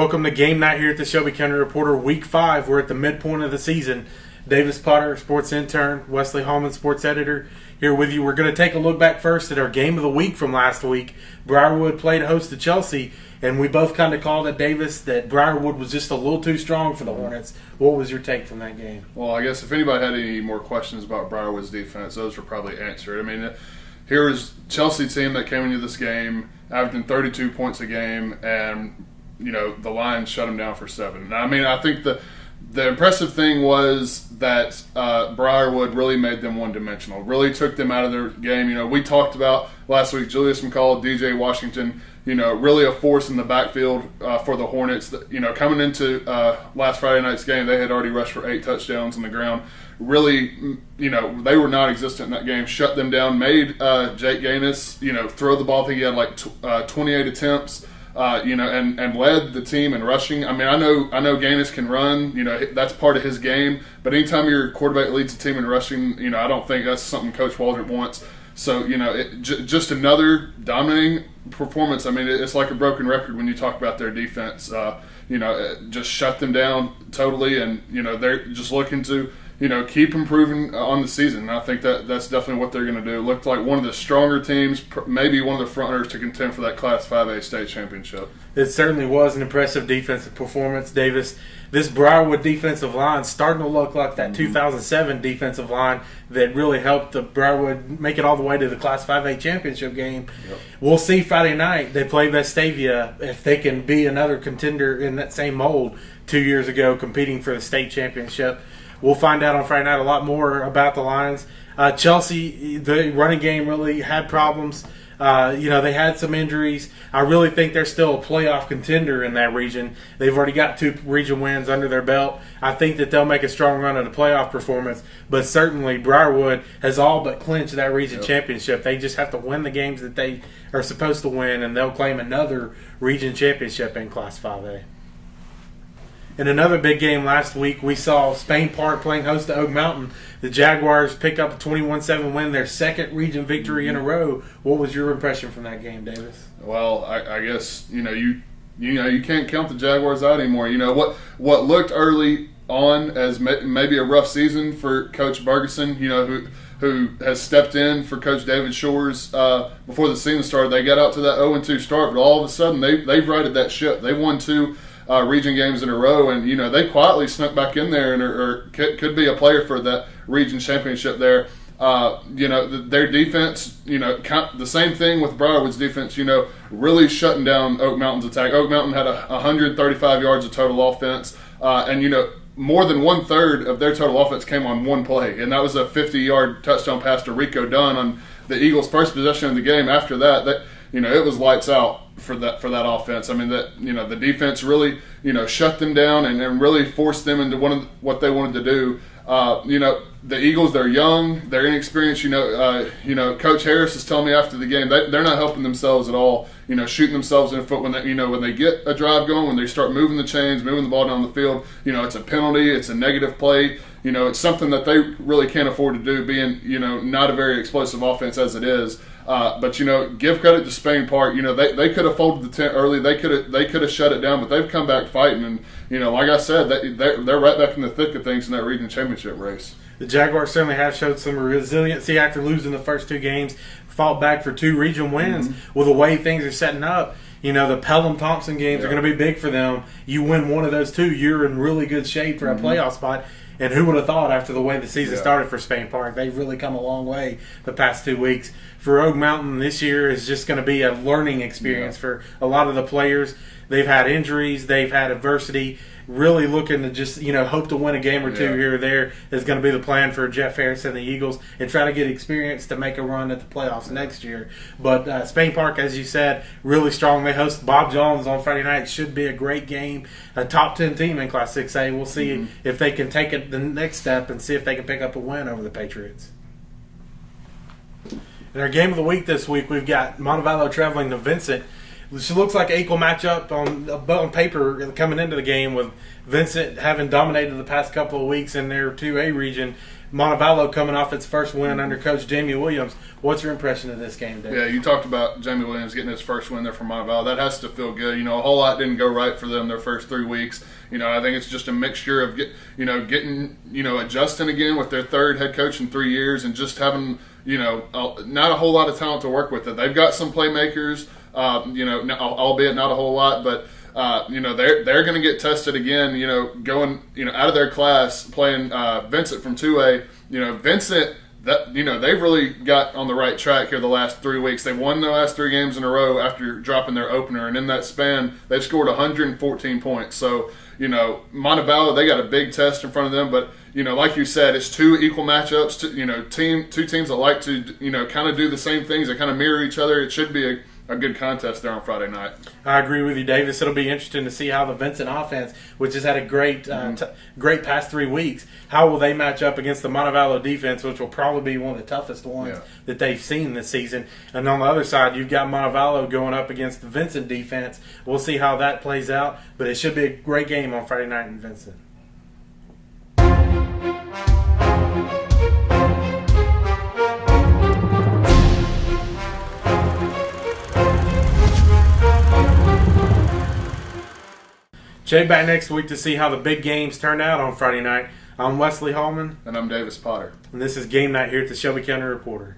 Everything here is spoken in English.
Welcome to game night here at the Shelby County Reporter, Week 5. We're at the midpoint of the season. Davis Potter, sports intern, Wesley Hallman, sports editor, here with you. We're going to take a look back first at our game of the week from last week. Briarwood played host to Chelsea, and we both kind of called it, Davis, that Briarwood was just a little too strong for the Hornets. What was your take from that game? Well, I guess if anybody had any more questions about Briarwood's defense, those were probably answered. I mean, here was Chelsea team that came into this game averaging 32 points a game, and the Lions shut them down for 7. I mean, I think the impressive thing was that Briarwood really made them one-dimensional, really took them out of their game. We talked about last week Julius McCall, DJ Washington, really a force in the backfield for the Hornets. Coming into last Friday night's game, they had already rushed for 8 touchdowns on the ground. Really, they were non-existent in that game. Shut them down, made Jake Gaines, throw the ball. I think he had like 28 attempts. And led the team in rushing. I mean, I know Gaines can run. That's part of his game. But anytime your quarterback leads a team in rushing, I don't think that's something Coach Waldrop wants. So, just another dominating performance. I mean, it's like a broken record when you talk about their defense. Just shut them down totally, and they're just looking to keep improving on the season. And I think that's definitely what they're going to do. It looked like one of the stronger teams, maybe one of the frontrunners to contend for that Class 5A state championship. It certainly was an impressive defensive performance, Davis. This Briarwood defensive line starting to look like that 2007 defensive line that really helped the Briarwood make it all the way to the Class 5A championship game. Yep. We'll see Friday night. They play Vestavia if they can be another contender in that same mold 2 years ago competing for the state championship. We'll find out on Friday night a lot more about the Lions. Chelsea, the running game really had problems. They had some injuries. I really think they're still a playoff contender in that region. They've already got 2 region wins under their belt. I think that they'll make a strong run at a playoff performance. But certainly Briarwood has all but clinched that region championship. They just have to win the games that they are supposed to win, and they'll claim another region championship in Class 5A. In another big game last week, we saw Spain Park playing host to Oak Mountain. The Jaguars pick up a 21-7 win, their second region victory in a row. What was your impression from that game, Davis? Well, I guess you can't count the Jaguars out anymore. What looked early on as maybe a rough season for Coach Bergeson, who has stepped in for Coach David Shores before the season started. They got out to that 0-2 start, but all of a sudden they've righted that ship. They won 2 region games in a row, and they quietly snuck back in there and could be a player for that region championship there. Their defense, the same thing with Briarwood's defense, really shutting down Oak Mountain's attack. Oak Mountain had 135 yards of total offense, and more than 1/3 of their total offense came on one play, and that was a 50-yard touchdown pass to Rico Dunn on the Eagles' first possession of the game. After that, it was lights out for that offense. I mean, the defense really shut them down and really forced them into what they wanted to do. The Eagles, they're young, they're inexperienced. Coach Harris is telling me after the game they're not helping themselves at all. Shooting themselves in the foot when they get a drive going, when they start moving the chains, moving the ball down the field. It's a penalty, it's a negative play. It's something that they really can't afford to do, being not a very explosive offense as it is. But give credit to Spain Park. They could have folded the tent early. They could have shut it down, but they've come back fighting. And like I said, they're right back in the thick of things in that region championship race. The Jaguars certainly have showed some resiliency after losing the first 2 games. Fought back for 2 region wins. With the way things are setting up, the Pelham-Thompson games are going to be big for them. You win one of those 2, you're in really good shape for a playoff spot. And who would have thought after the way the season started for Spain Park? They've really come a long way the past 2 weeks. For Oak Mountain, this year is just going to be a learning experience for a lot of the players. They've had injuries. They've had adversity. Really looking to just, hope to win a game or 2 here or there is going to be the plan for Jeff Harris and the Eagles, and try to get experience to make a run at the playoffs next year. But Spain Park, as you said, really strong. They host Bob Jones on Friday night. It should be a great game. A top 10 team in Class 6A. We'll see if they can take it the next step and see if they can pick up a win over the Patriots. In our game of the week this week, we've got Montevallo traveling to Vincent. She looks like an equal matchup on paper coming into the game, with Vincent having dominated the past couple of weeks in their 2A region. Montevallo coming off its first win under Coach Jamie Williams. What's your impression of this game, Dave? Yeah, you talked about Jamie Williams getting his first win there for Montevallo. That has to feel good. A whole lot didn't go right for them their first 3 weeks. I think it's just a mixture of getting adjusting again with their third head coach in 3 years, and just having not a whole lot of talent to work with it. They've got some playmakers, albeit not a whole lot, but they're going to get tested again. Going out of their class, playing Vincent from 2A. Vincent, they've really got on the right track here the last 3 weeks. They've won the last 3 games in a row after dropping their opener, and in that span, they've scored 114 points. So Montevallo, they got a big test in front of them, but like you said, it's 2 equal matchups. Two teams that like to kind of do the same things. They kind of mirror each other. It should be a good contest there on Friday night. I agree with you, Davis. It'll be interesting to see how the Vincent offense, which has had a great past 3 weeks, how will they match up against the Montevallo defense, which will probably be one of the toughest ones that they've seen this season. And on the other side, you've got Montevallo going up against the Vincent defense. We'll see how that plays out, but it should be a great game on Friday night in Vincent. Jay back next week to see how the big games turned out on Friday night. I'm Wesley Hallman. And I'm Davis Potter. And this is Game Night here at the Shelby County Reporter.